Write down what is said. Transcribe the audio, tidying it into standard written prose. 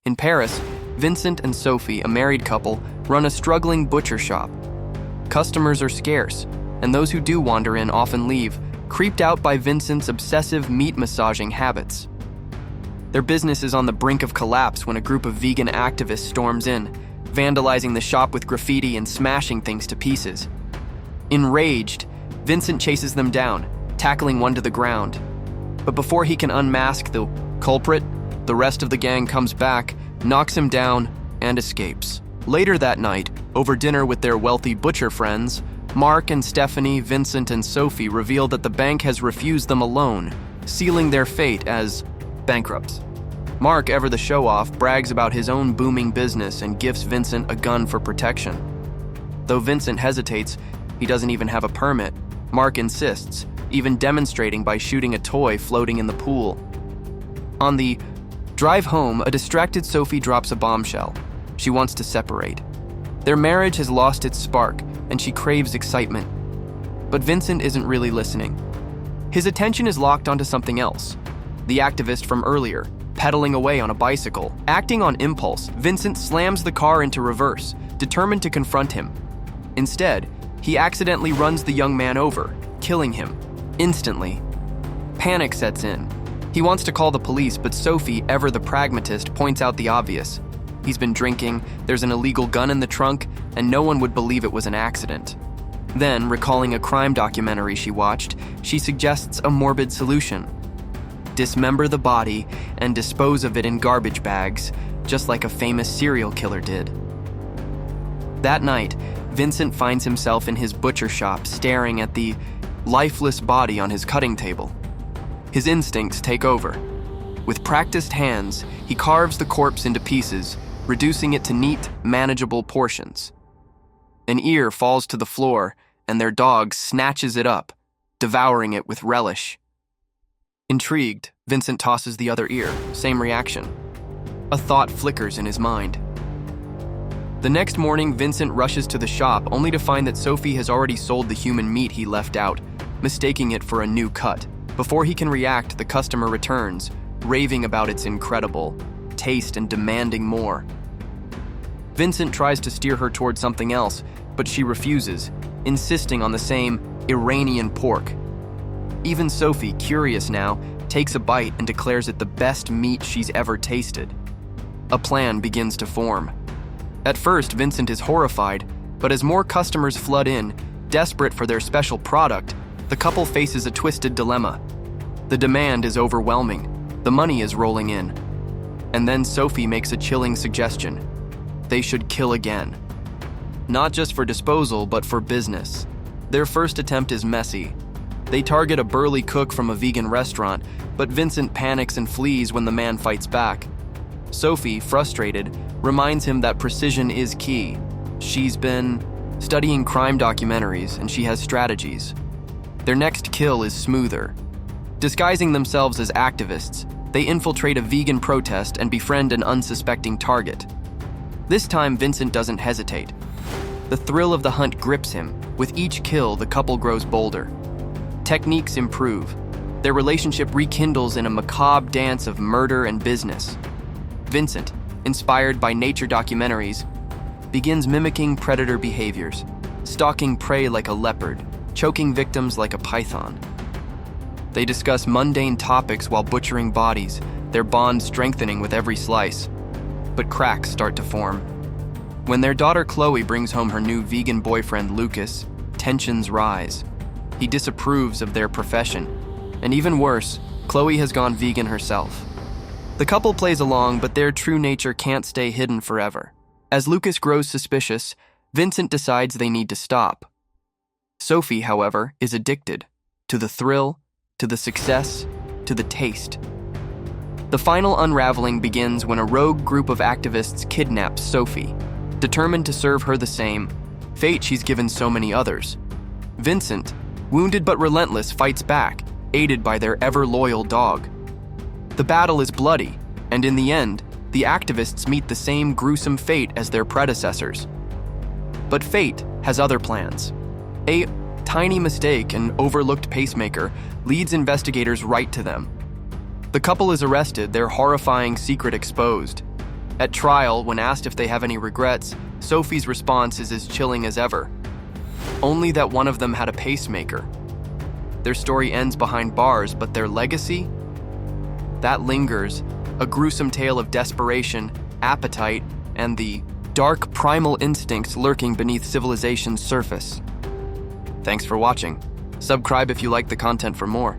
In Paris, Vincent and Sophie, a married couple, run a struggling butcher shop. Customers are scarce, and those who do wander in often leave, creeped out by Vincent's obsessive meat-massaging habits. Their business is on the brink of collapse when a group of vegan activists storms in, vandalizing the shop with graffiti and smashing things to pieces. Enraged, Vincent chases them down, tackling one to the ground. But before he can unmask the culprit, the rest of the gang comes back, knocks him down, and escapes. Later that night, over dinner with their wealthy butcher friends, Mark and Stephanie, Vincent and Sophie reveal that the bank has refused them a loan, sealing their fate as bankrupts. Mark, ever the show-off, brags about his own booming business and gifts Vincent a gun for protection. Though Vincent hesitates, he doesn't even have a permit, Mark insists, even demonstrating by shooting a toy floating in the pool. On the drive home, a distracted Sophie drops a bombshell. She wants to separate. Their marriage has lost its spark, and she craves excitement. But Vincent isn't really listening. His attention is locked onto something else. The activist from earlier, pedaling away on a bicycle. Acting on impulse, Vincent slams the car into reverse, determined to confront him. Instead, he accidentally runs the young man over, killing him instantly. Panic sets in. He wants to call the police, but Sophie, ever the pragmatist, points out the obvious. He's been drinking, there's an illegal gun in the trunk, and no one would believe it was an accident. Then, recalling a crime documentary she watched, she suggests a morbid solution. Dismember the body and dispose of it in garbage bags, just like a famous serial killer did. That night, Vincent finds himself in his butcher shop staring at the lifeless body on his cutting table. His instincts take over. With practiced hands, he carves the corpse into pieces, reducing it to neat, manageable portions. An ear falls to the floor, and their dog snatches it up, devouring it with relish. Intrigued, Vincent tosses the other ear, same reaction. A thought flickers in his mind. The next morning, Vincent rushes to the shop only to find that Sophie has already sold the human meat he left out, mistaking it for a new cut. Before he can react, the customer returns, raving about its incredible taste and demanding more. Vincent tries to steer her toward something else, but she refuses, insisting on the same Iranian pork. Even Sophie, curious now, takes a bite and declares it the best meat she's ever tasted. A plan begins to form. At first, Vincent is horrified, but as more customers flood in, desperate for their special product, the couple faces a twisted dilemma. The demand is overwhelming. The money is rolling in. And then Sophie makes a chilling suggestion. They should kill again. Not just for disposal, but for business. Their first attempt is messy. They target a burly cook from a vegan restaurant, but Vincent panics and flees when the man fights back. Sophie, frustrated, reminds him that precision is key. She's been studying crime documentaries, and she has strategies. Their next kill is smoother. Disguising themselves as activists, they infiltrate a vegan protest and befriend an unsuspecting target. This time, Vincent doesn't hesitate. The thrill of the hunt grips him. With each kill, the couple grows bolder. Techniques improve. Their relationship rekindles in a macabre dance of murder and business. Vincent, inspired by nature documentaries, begins mimicking predator behaviors, stalking prey like a leopard, choking victims like a python. They discuss mundane topics while butchering bodies, their bond strengthening with every slice. But cracks start to form. When their daughter Chloe brings home her new vegan boyfriend Lucas, tensions rise. He disapproves of their profession. And even worse, Chloe has gone vegan herself. The couple plays along, but their true nature can't stay hidden forever. As Lucas grows suspicious, Vincent decides they need to stop. Sophie, however, is addicted to the thrill, to the success, to the taste. The final unraveling begins when a rogue group of activists kidnaps Sophie, determined to serve her the same fate she's given so many others. Vincent, wounded but relentless, fights back, aided by their ever-loyal dog. The battle is bloody, and in the end, the activists meet the same gruesome fate as their predecessors. But fate has other plans. A tiny mistake, an overlooked pacemaker, leads investigators right to them. The couple is arrested, their horrifying secret exposed. At trial, when asked if they have any regrets, Sophie's response is as chilling as ever. Only that one of them had a pacemaker. Their story ends behind bars, but their legacy? That lingers, a gruesome tale of desperation, appetite, and the dark primal instincts lurking beneath civilization's surface. Thanks for watching. Subscribe if you like the content for more.